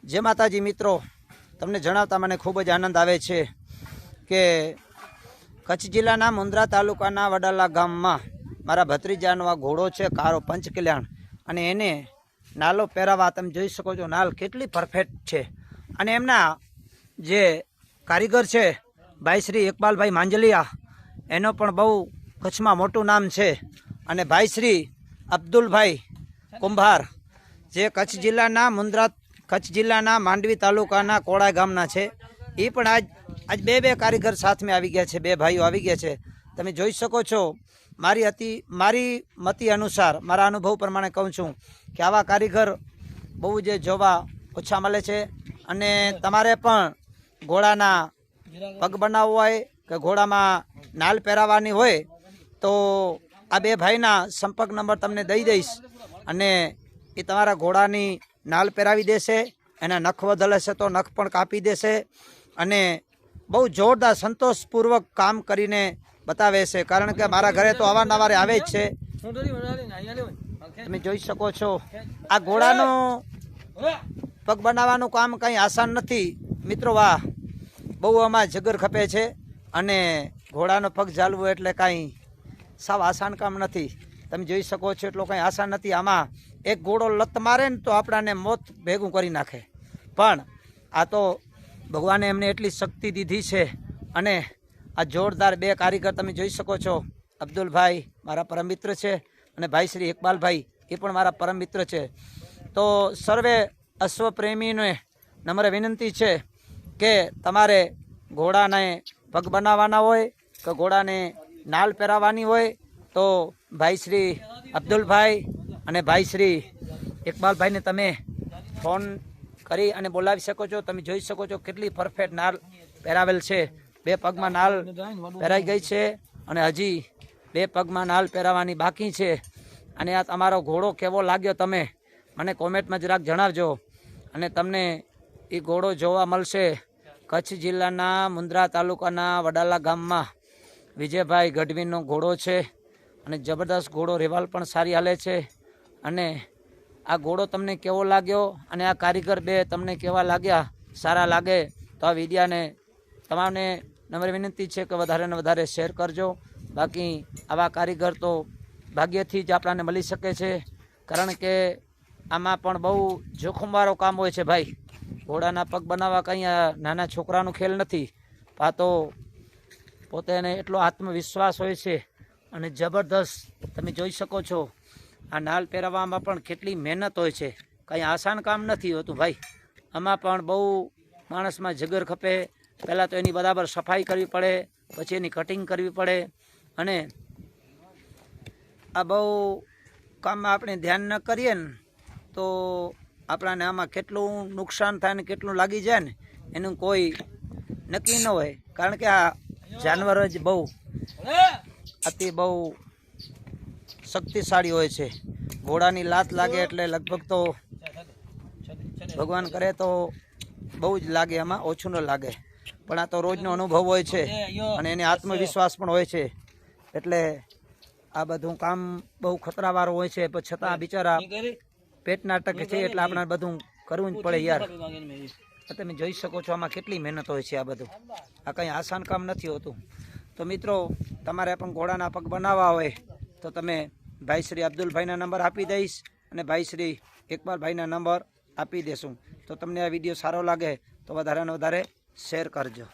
जय माताजी मित्रों, तमने जणावता मने खूब ज आनंद आवे छे के कच्छ जिल्लाना मुंद्रा तालुकाना वडाला गाममां मारा भत्रीजानो आ घोड़ो छे कारो पंचकल्याण अने एने नालो पेरावा तमे जोई शको छो। नाल केटली परफेक्ट छे अने एमना जे कारीगर छे भाई श्री इकबाल भाई मांजलिया एनो पण बहु कच्छमां मोटुं नाम छे अने भाई श्री अब्दुल भाई कुंभार जे कच्छ जिल्लाना मुंद्रा कच्छ जिल्लाना मांडवी तालुकाना कोड़ा गामना छे ए पण आज बे कारीगर साथ में आवी गया छे, बे भाईओ आवी गया छे। तमे जोई शको छो। मारी मती अनुसार मारा अनुभव प्रमाणे कहूँ छूँ कि आवा कारीगर बहु जे जोवा ओछा मळे छे अने तमारे पण घोड़ाना पग बनाववा होय के घोड़ामां नाल पेरावानी होय तो आ बे भाईना संपर्क नंबर तमने दई दईश अने ए तमारा घोड़ानी नाल पेरावी देशे। एना नख वधल हशे तो नख पण कापी देशे अने बहु जोरदार संतोषपूर्वक काम करीने बतावे छे। कारण के मारा घरे तो अवारनवार आवे ज छे। तमे जोई शको छो आ घोड़ानो पग बनाववानुं काम कई आसान नथी मित्रों। वाह, बहु आमां जगर खपे छे अने घोड़ानो पग झालवो एटले कई साव आसान काम नथी। तमे जोई शको छो एटलो कई आसान नथी। आमां एक घोड़ो लत मारे ने तो आपणाने मौत भेगुं करी नाखे, पण आ तो भगवाने एमने एटली शक्ति दीधी छे अने आ जोरदार बे कारीगर तमे जोई शको छो। अब्दुल भाई मारा परम मित्र छे अने भाई श्री इकबाल भाई ए पण मारा परम मित्र छे। तो सर्वे अश्व प्रेमीने नम्र विनंती छे के तमारे घोड़ाने पग बनाववाना होय के घोड़ाने नाल पेराववानी होय तो भाई श्री अब्दुल भाई अने भाई श्री इकबाल भाई ने तमे फोन करी अने बोलावी शको छो। तमे जोई शको छो केटली परफेक्ट नाल पेरावेल छे। बे पगमां नाल पेराई गई छे अने हजी बे पगमां नाल पेरावानी बाकी छे। अने आ तमारो घोड़ो केवो लाग्यो तमे मने कॉमेंट में जराक जणावजो। अने तमने ए घोड़ो जोवा मळशे कच्छ जिल्लाना मुंद्रा तालुकाना वडाला गाममां विजयभाई गढ़वीनो घोड़ो छे अने जबरदस्त घोड़ो रिवाल पण सारी हाले छे। अने आ घोड़ो तमने केवो लाग्यो अने आ कारीगर बे तमने केवा लाग्या, सारा लागे तो आ विडिया ने तमामने नम्र विनंती छे के वधारे ने वधारे शेर करजो। बाकी आवा कारीगर तो भाग्यथी ज आपणाने मळी शके छे। कारण के आमां पण बहु जोखमवाळो काम होय छे भाई। घोड़ाना पग बनाववा कई नाना छोकरानो खेल नथी। आ तो पोतेने एटलो आत्मविश्वास होय छे अने जबरदस्त तमे जोई शको छो। आ नाल पेराववामां पण केटली मेहनत होय छे, कई आसान काम नथी होतुं भाई। आमां पण बहु माणसमां जगर खपे। पहला तो एनी बराबर सफाई करवी पड़े, पछी एनी कटिंग करवी पड़े अने आ बहु काममां आपणे ध्यान न करीए ने तो आपणाने आमां केटલું नुकसान थाय ने केटલું लागी जाय ने एनुं कोई नक्की न होय। कारण के आ जानवर ज बहु अति बहु शक्तिशाળી होय छे। घोड़ानी लात लागे एटले लगभग तो भगवान करे तो बहु ज लागे, आमां ओछुं न लागे। पण आ तो रोजनो अनुभव होय छे अने एने आत्मविश्वास पण होय छे। एटले आ बधुं काम बहु खतरावाळुं होय छे, पण छतां बिचारा पेट नाटक छे એટલે આપણે બધું કરવું જ પડે યાર। તમે જોઈ શકો છો આમાં કેટલી મહેનત હોય છે। આ બધું આ કંઈ આસાન કામ નથી હોતું। તો મિત્રો તમારે પણ ઘોડાના પગ બનાવવા હોય તો તમે ભાઈ શ્રી અબ્દુલ ભાઈના નંબર આપી દઈશ અને ભાઈ શ્રી ઇકબાલ ભાઈના નંબર આપી દેશું। તો તમને આ વિડીયો સારો લાગે તો વધારે ને વધારે શેર કરજો।